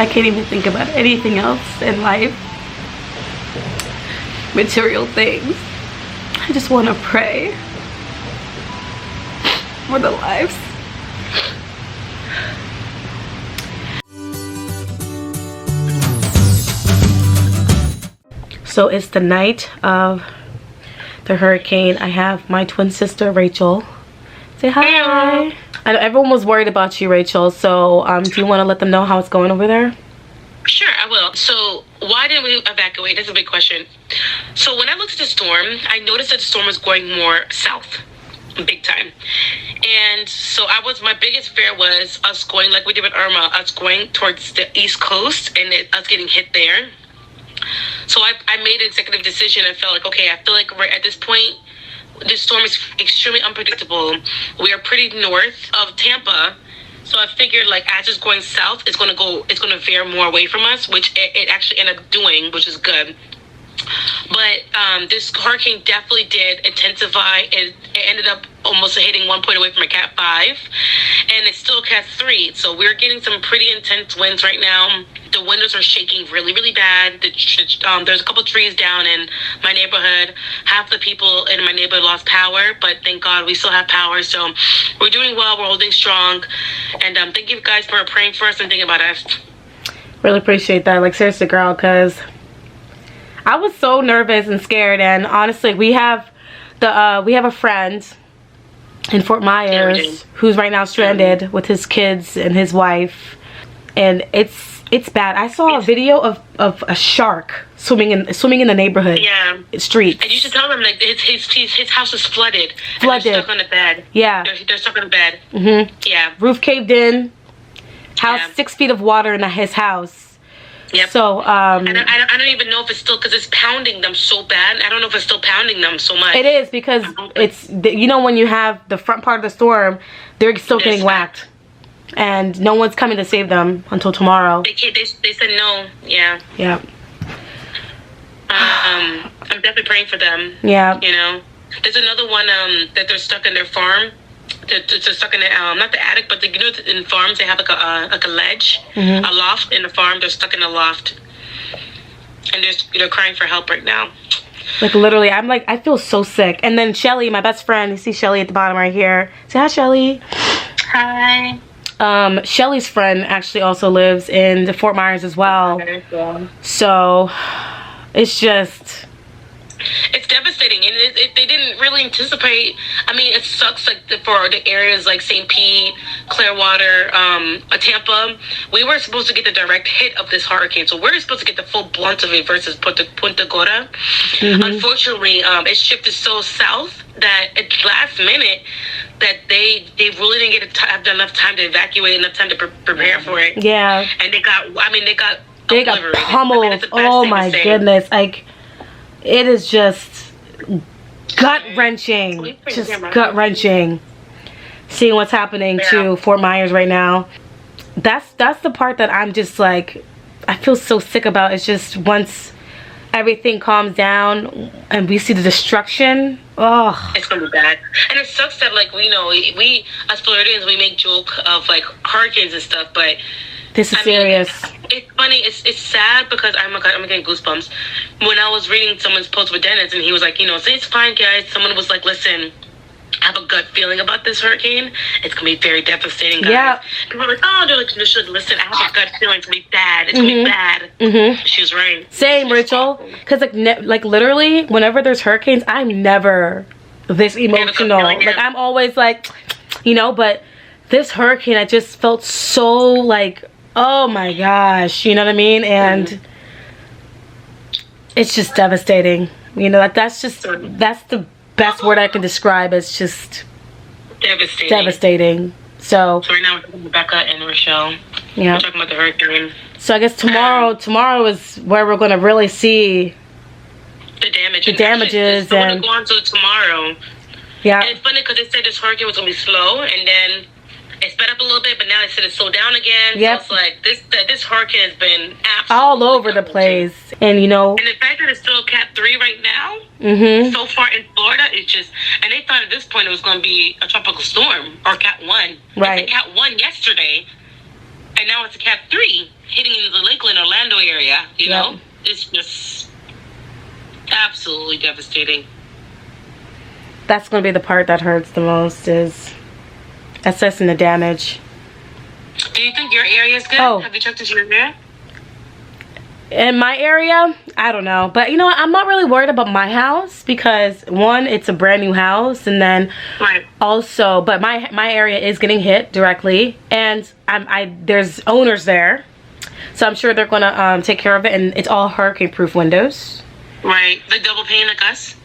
I can't even think about anything else in life. Material things. I just want to pray for the lives. So it's the night of the hurricane. I have my twin sister Rachel. Say hi. I know everyone was worried about you, Rachel, so do you want to let them know how it's going over there? Sure, I will. So why didn't we evacuate? That's a big question. So when I looked at the storm, I noticed that the storm was going more south, big time. And so my biggest fear was us going, like we did with Irma, us going towards the East Coast and us getting hit there. So I made an executive decision and felt like, okay, I feel like right at this point, this storm is extremely unpredictable. We are pretty north of Tampa. So I figured like as it's going south, it's going to veer more away from us, which it actually ended up doing, which is good. But this hurricane definitely did intensify. It ended up almost hitting 1 point away from a Cat 5, and it's still Cat 3. So we're getting some pretty intense winds right now. The windows are shaking really, really bad. There's a couple trees down in my neighborhood. Half the people in my neighborhood lost power, but thank God we still have power. So we're doing well. We're holding strong. And thank you guys for praying for us and thinking about us. Really appreciate that. Like, seriously, girl, because I was so nervous and scared. And honestly, we have a friend in Fort Myers who's right now stranded with his kids and his wife. And it's bad. I saw a video of a shark swimming in the neighborhood streets. And you should tell them like his house is flooded. Flooded. And they're stuck on the bed. Yeah. They're stuck on the bed. Mhm. Yeah. Roof caved in. House 6 feet of water in his house. Yep. So and I don't even know if it's still, because it's pounding them so bad. I don't know if it's still pounding them so much. It is, because it's, you know, when you have the front part of the storm, they're still getting whacked. And no one's coming to save them until tomorrow. They said no. Yeah. Yeah. I'm definitely praying for them. Yeah. You know, there's another one that they're stuck in their farm. They're stuck in the not the attic, but in farms they have like a ledge, a loft in the farm. They're stuck in a loft, and they're crying for help right now. Like literally, I'm like, I feel so sick. And then Shelly, my best friend, you see Shelly at the bottom right here. Say hi, Shelly. Hi. Shelly's friend actually also lives in Fort Myers as well. So it's just, it's devastating, and they didn't really anticipate. I mean, it sucks like for the areas like St. Pete, Clearwater, Tampa. We were supposed to get the direct hit of this hurricane, so we're supposed to get the full blunt of it versus Punta Gorda. Unfortunately, it shifted so south that at last minute that they really didn't have enough time to evacuate, enough time to prepare for it. Yeah. And they got pummeled. I mean, oh my goodness. Like, it is just gut-wrenching. Just gut-wrenching. Seeing what's happening to Fort Myers right now. That's the part that I'm just like, I feel so sick about. It's just once everything calms down and we see the destruction, it's gonna be bad. And it sucks that like we as Floridians, we make joke of like hurricanes and stuff, but this is serious. It's funny. It's sad because I'm getting goosebumps. When I was reading someone's post with Dennis, and he was like, you know, say it's fine, guys. Someone was like, listen, I have a gut feeling about this hurricane. It's gonna be very devastating, guys. Yeah. People are like, oh, they're like, listen, I have a gut feeling it's gonna be bad. It's gonna be bad. She was right. Same, Rachel. Because like literally, whenever there's hurricanes, I'm never this emotional. Like I'm always like, you know, but this hurricane, I just felt so like, oh my gosh, you know what I mean? And it's just devastating. You know, that's the best word I can describe. It's just devastating. So right now we're talking about Rebecca and Rochelle. Yeah. We're talking about the hurricane. So I guess tomorrow is where we're gonna really see the damage. The damages. Actually, and go on to tomorrow. Yeah. And it's funny because they said this hurricane was gonna be slow, and then it sped up a little bit, but now they said it slowed down again. Yep. So it's like this hurricane has been absolutely all over the place. And you know, and the fact that it's still Cat 3 right now, so far in Florida, it's just, and they thought at this point it was going to be a tropical storm or Cat 1. Right. It's a Cat 1 yesterday, and now it's a Cat 3 hitting into area, you Yep. know? It's just absolutely devastating. That's going to be the part that hurts the most, is assessing the damage. Do you think your area is good? Oh. Have you checked into your area? In my area, I don't know. But you know what? I'm not really worried about my house because, one, it's a brand new house. And then Right. also, but my area is getting hit directly. And there's owners there. So I'm sure they're going to take care of it. And it's all hurricane-proof windows. Right. The double pane like us?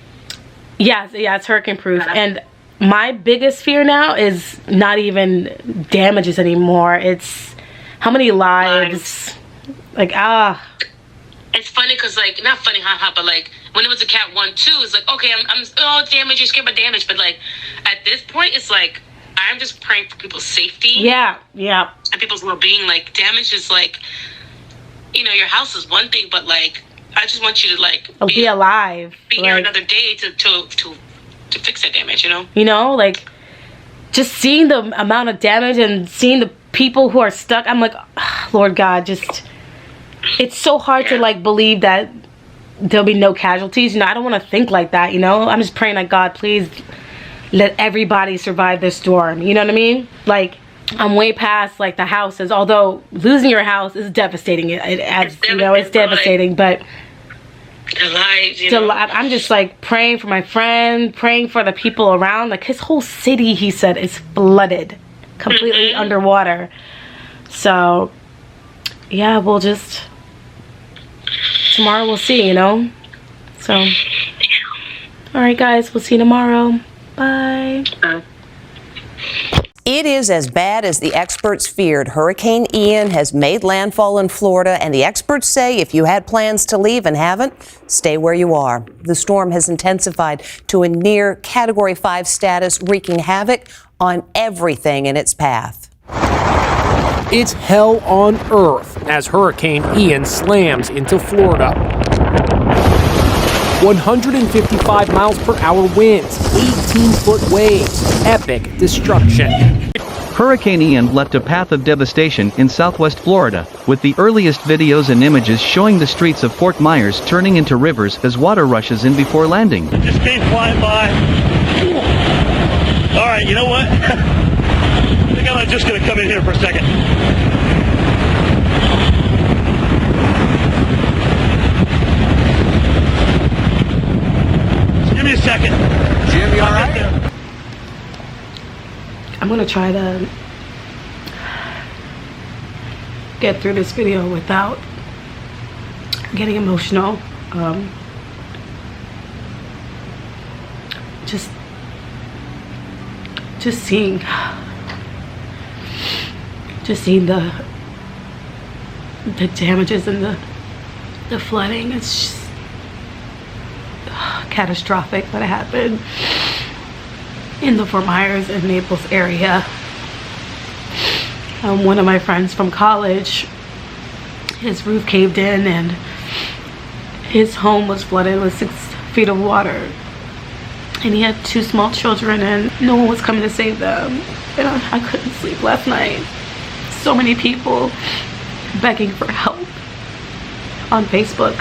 Yeah, it's hurricane-proof. Yeah. And my biggest fear now is not even damages anymore. It's how many lives. Like, It's funny because, like, not funny, haha, but, like, when it was a Cat 1, 2, it's like, okay, I'm damage, you're scared about damage. But, like, at this point, it's like, I'm just praying for people's safety. Yeah. And people's well-being. Like, damage is, like, you know, your house is one thing, but, like, I just want you to, like, Be alive. Be here another day to fix that damage, you know? You know, like, just seeing the amount of damage and seeing the people who are stuck, I'm like, Lord God, just, it's so hard to, like, believe that there'll be no casualties. You know, I don't want to think like that, you know? I'm just praying, like, God, please let everybody survive this storm. You know what I mean? Like, I'm way past, like, the houses, although losing your house is devastating. It's devastating, but the lives, you know? I'm just, like, praying for my friend, praying for the people around. Like, his whole city, he said, is flooded, completely underwater. So, yeah, we'll just, tomorrow we'll see, you know? So, alright guys, we'll see you tomorrow. Bye. It is as bad as the experts feared. Hurricane Ian has made landfall in Florida, and the experts say if you had plans to leave and haven't, stay where you are. The storm has intensified to a near Category 5 status, wreaking havoc on everything in its path. It's hell on earth as Hurricane Ian slams into Florida. 155 miles per hour winds, 18-foot waves, epic destruction. Hurricane Ian left a path of devastation in southwest Florida, with the earliest videos and images showing the streets of Fort Myers turning into rivers as water rushes in before landing. Just came flying by. All right, you know what? I think I'm just going to come in here for a second. Just give me a second. Jim, you all right? I'm gonna try to get through this video without getting emotional. Just seeing the damages and the flooding. It's just catastrophic what happened in the Fort Myers and Naples area. One of my friends from college, his roof caved in and his home was flooded with 6 feet of water. And he had 2 small children and no one was coming to save them. And I couldn't sleep last night. So many people begging for help on Facebook.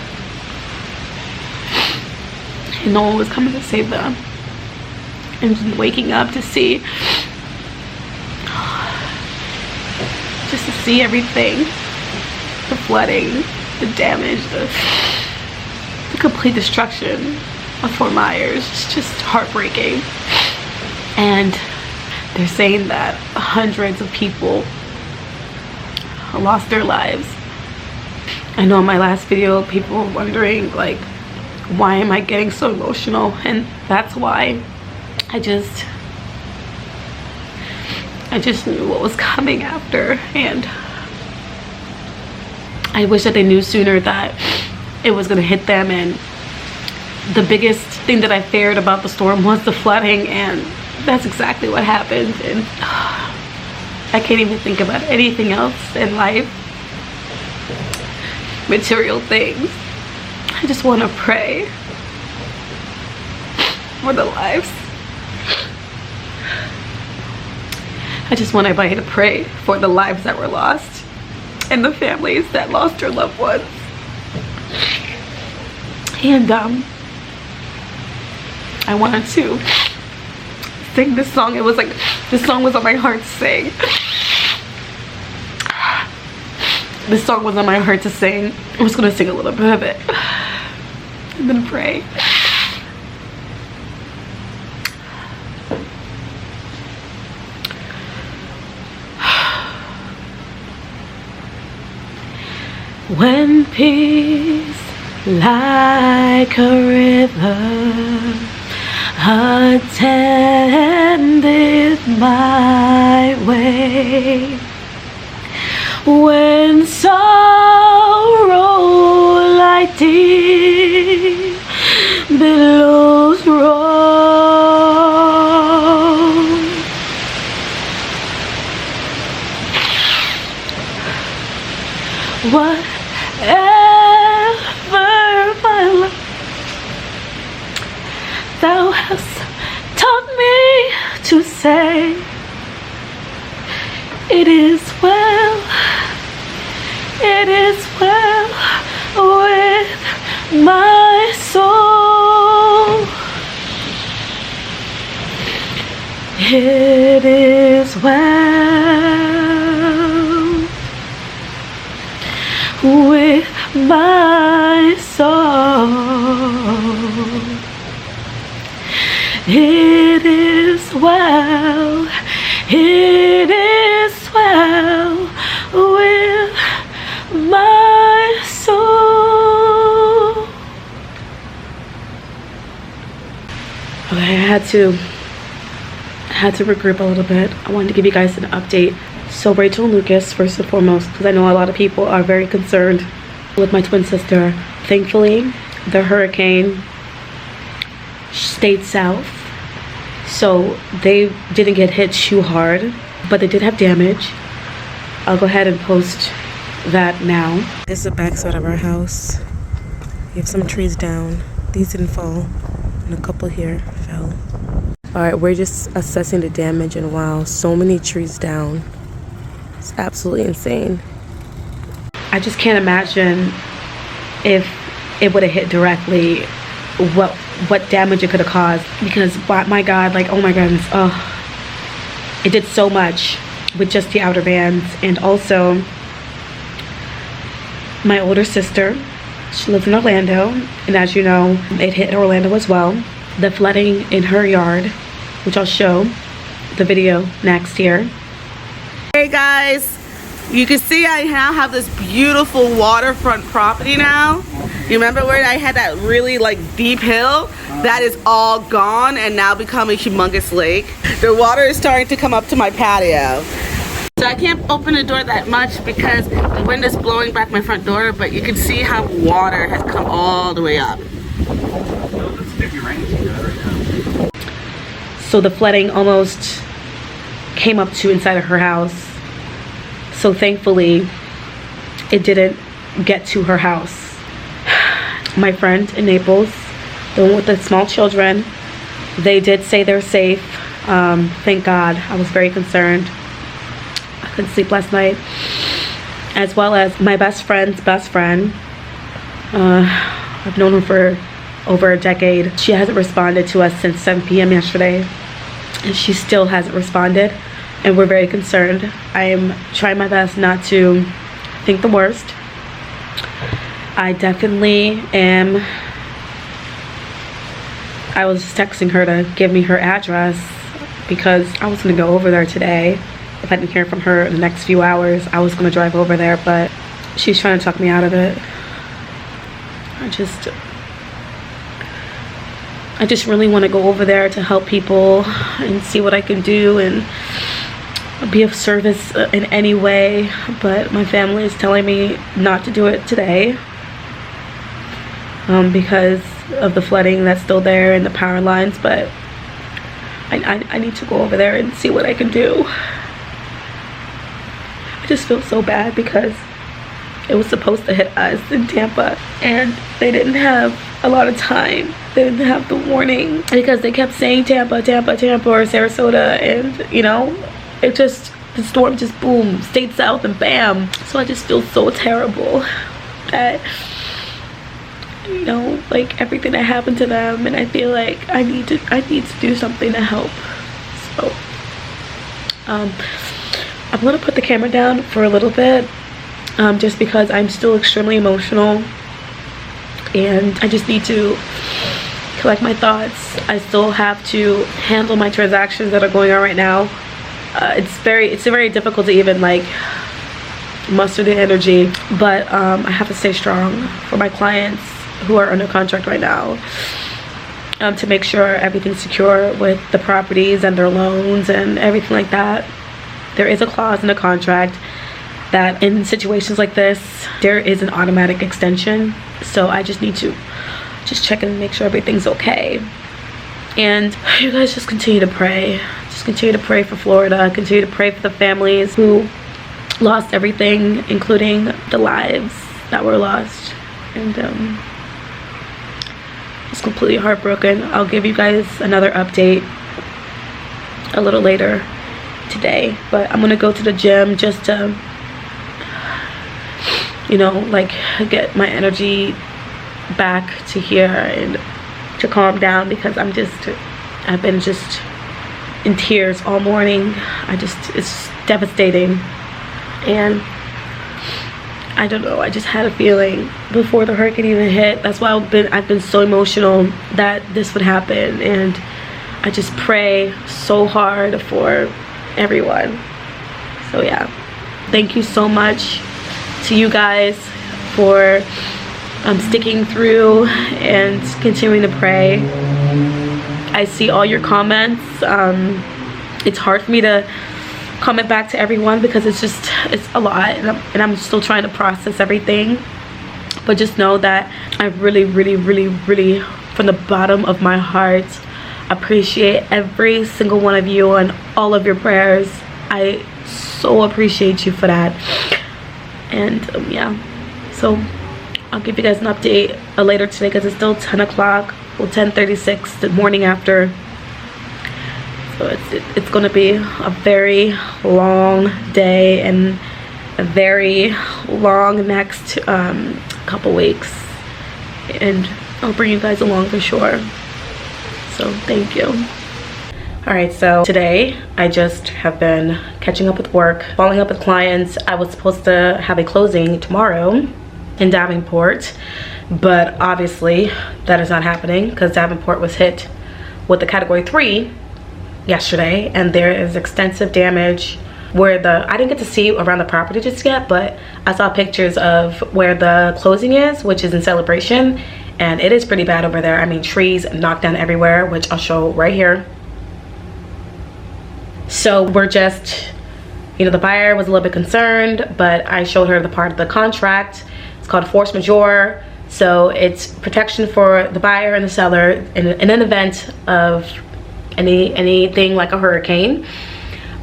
And no one was coming to save them. And just waking up to see, just to see everything, the flooding, the damage, the complete destruction of Fort Myers. It's just heartbreaking. And they're saying that hundreds of people lost their lives. I know in my last video people were wondering, like, why am I getting so emotional? And that's why. I just knew what was coming after, and I wish that they knew sooner that it was going to hit them. And the biggest thing that I feared about the storm was the flooding, and that's exactly what happened. And I can't even think about anything else in life, material things. I just want to pray for the lives. I just want everybody to pray for the lives that were lost and the families that lost their loved ones. And I wanted to sing this song. It was like, this song was on my heart to sing. This song was on my heart to sing. I'm just gonna sing a little bit of it. I'm gonna pray. When peace like a river attendeth my way, when sorrow like deep billows roll, whatever my life thou hast taught me to say, it is well with my soul. It is well with my soul. It is well, it is well with my soul. Okay, I had to regroup a little bit. I wanted to give you guys an update. So Rachel and Lucas, first and foremost, because I know a lot of people are very concerned with my twin sister. Thankfully, the hurricane stayed south, so they didn't get hit too hard, but they did have damage. I'll go ahead and post that now. This is the backside of our house. We have some trees down. These didn't fall, and a couple here fell. Alright, we're just assessing the damage, and wow, so many trees down. It's absolutely insane. I just can't imagine if it would have hit directly what damage it could have caused, because my God, like, oh my goodness, it did so much with just the outer bands. And also my older sister, she lives in Orlando, and as you know, it hit Orlando as well. The flooding in her yard, which I'll show the video next here. Hey guys, you can see I now have this beautiful waterfront property now. You remember where I had that really like deep hill? That is all gone and now become a humongous lake. The water is starting to come up to my patio. So I can't open the door that much because the wind is blowing back my front door, but you can see how water has come all the way up. So the flooding almost came up to inside of her house. So thankfully, it didn't get to her house. My friend in Naples, the one with the small children, they did say they're safe. Thank God. I was very concerned. I couldn't sleep last night. As well as my best friend's best friend. I've known her for over a decade. She hasn't responded to us since 7 p.m. yesterday. And she still hasn't responded. And we're very concerned. I am trying my best not to think the worst. I definitely am. I was texting her to give me her address because I was going to go over there today. If I didn't hear from her in the next few hours, I was going to drive over there, but she's trying to talk me out of it. I just really want to go over there to help people and see what I can do and be of service in any way, but my family is telling me not to do it today because of the flooding that's still there and the power lines, but I need to go over there and see what I can do. I just feel so bad because it was supposed to hit us in Tampa and they didn't have a lot of time. They didn't have the warning because they kept saying Tampa, Tampa, Tampa, or Sarasota, and you know, it just, the storm just boom, stayed south and bam. So I just feel so terrible that you know, like everything that happened to them, and I feel like I need to do something to help. So I'm gonna put the camera down for a little bit, just because I'm still extremely emotional and I just need to collect my thoughts. I still have to handle my transactions that are going on right now. It's very difficult to even like muster the energy, but I have to stay strong for my clients who are under contract right now, to make sure everything's secure with the properties and their loans and everything like that. There is a clause in the contract that in situations like this there is an automatic extension, so I just need to check and make sure everything's okay. And you guys just continue to pray. Just continue to pray for Florida. Continue to pray for the families who lost everything, including the lives that were lost. And it's completely heartbroken. I'll give you guys another update a little later today, but I'm gonna go to the gym just to, you know, like get my energy back to here and to calm down, because I've been just in tears all morning. It's devastating, and I don't know, I just had a feeling before the hurricane even hit. That's why I've been so emotional that this would happen, and I just pray so hard for everyone. So yeah, thank you so much to you guys for sticking through and continuing to pray. I see all your comments. It's hard for me to comment back to everyone because it's a lot, and I'm still trying to process everything. But just know that I really from the bottom of my heart appreciate every single one of you and all of your prayers. I so appreciate you for that. And yeah, so I'll give you guys an update later today, because it's still 10 o'clock, well 10:36 the morning after. So it's gonna be a very long day and a very long next couple weeks, and I'll bring you guys along for sure. So thank you. Alright, so today I just have been catching up with work, following up with clients. I was supposed to have a closing tomorrow in Davenport, but obviously that is not happening because Davenport was hit with the category 3 yesterday, and there is extensive damage where I didn't get to see around the property just yet, but I saw pictures of where the closing is, which is in Celebration, and it is pretty bad over there. I mean, trees knocked down everywhere, which I'll show right here. So we're just, you know, the buyer was a little bit concerned, but I showed her the part of the contract. It's called force majeure. So it's protection for the buyer and the seller in an event of anything like a hurricane.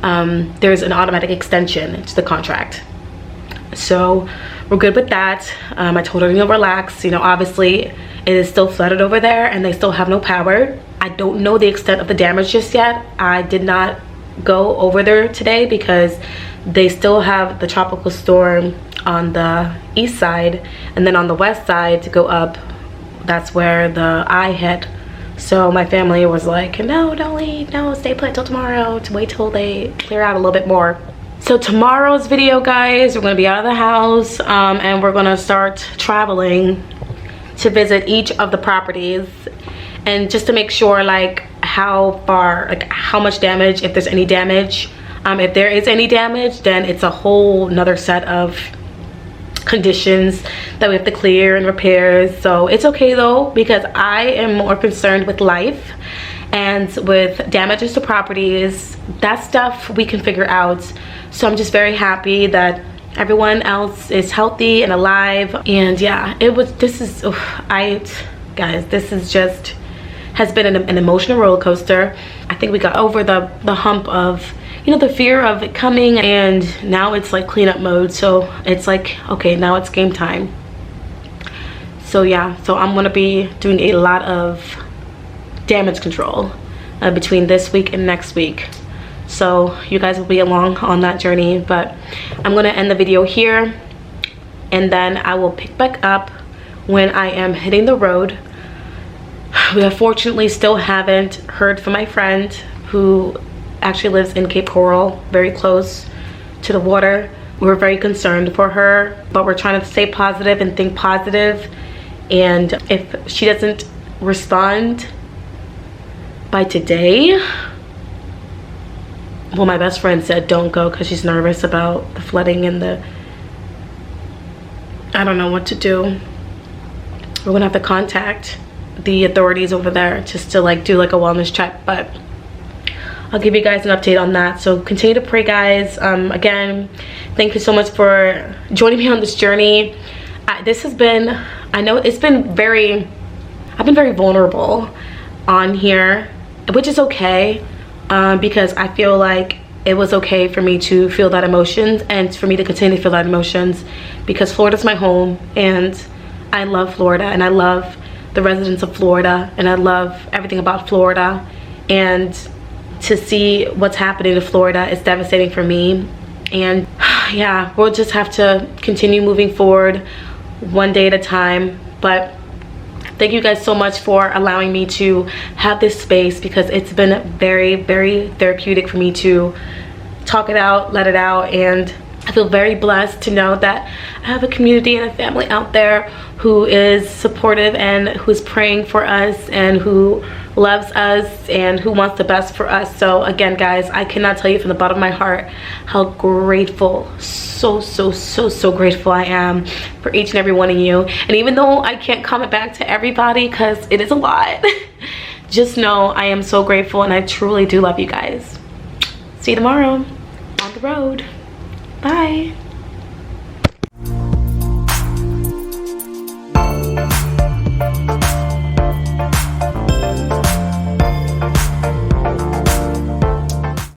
There's an automatic extension to the contract. So we're good with that. I told her, you know, relax. You know, obviously it is still flooded over there and they still have no power. I don't know the extent of the damage just yet. I did not go over there today because they still have the tropical storm on the east side, and then on the west side to go up, that's where the eye hit. So my family was like, no, don't leave, no, stay put till tomorrow, to wait till they clear out a little bit more. So tomorrow's video, guys, we're gonna be out of the house, and we're gonna start traveling to visit each of the properties, and just to make sure like how far, like how much damage, if there's any damage. If there is any damage, then it's a whole nother set of conditions that we have to clear and repairs. So it's okay though, because I am more concerned with life, and with damages to properties, that stuff we can figure out. So I'm just very happy that everyone else is healthy and alive. And yeah, this is just has been an emotional roller coaster. I think we got over the hump of, you know, the fear of it coming, and now it's like cleanup mode. So it's like, okay, now it's game time. So yeah, so I'm gonna be doing a lot of damage control between this week and next week. So you guys will be along on that journey, but I'm gonna end the video here, and then I will pick back up when I am hitting the road. We unfortunately still haven't heard from my friend who actually lives in Cape Coral, very close to the water. We're very concerned for her, but we're trying to stay positive and think positive. And if she doesn't respond by today, well, my best friend said don't go because she's nervous about the flooding and I don't know what to do. We're gonna have to contact the authorities over there just to like do like a wellness check, but I'll give you guys an update on that. So continue to pray, guys. Again, thank you so much for joining me on this journey. This has been, I know it's been I've been very vulnerable on here, which is okay, because I feel like it was okay for me to feel that emotions and for me to continue to feel that emotions, because Florida's my home and I love Florida and I love the residents of Florida and I love everything about Florida. And to see what's happening to Florida is devastating for me. And yeah, we'll just have to continue moving forward one day at a time. But thank you guys so much for allowing me to have this space, because it's been very, very therapeutic for me to talk it out, let it out. And I feel very blessed to know that I have a community and a family out there who is supportive and who's praying for us and who loves us and who wants the best for us. So again, guys, I cannot tell you from the bottom of my heart how grateful, so grateful I am for each and every one of you. And even though I can't comment back to everybody because it is a lot, just know I am so grateful and I truly do love you guys. See you tomorrow on the road. Bye.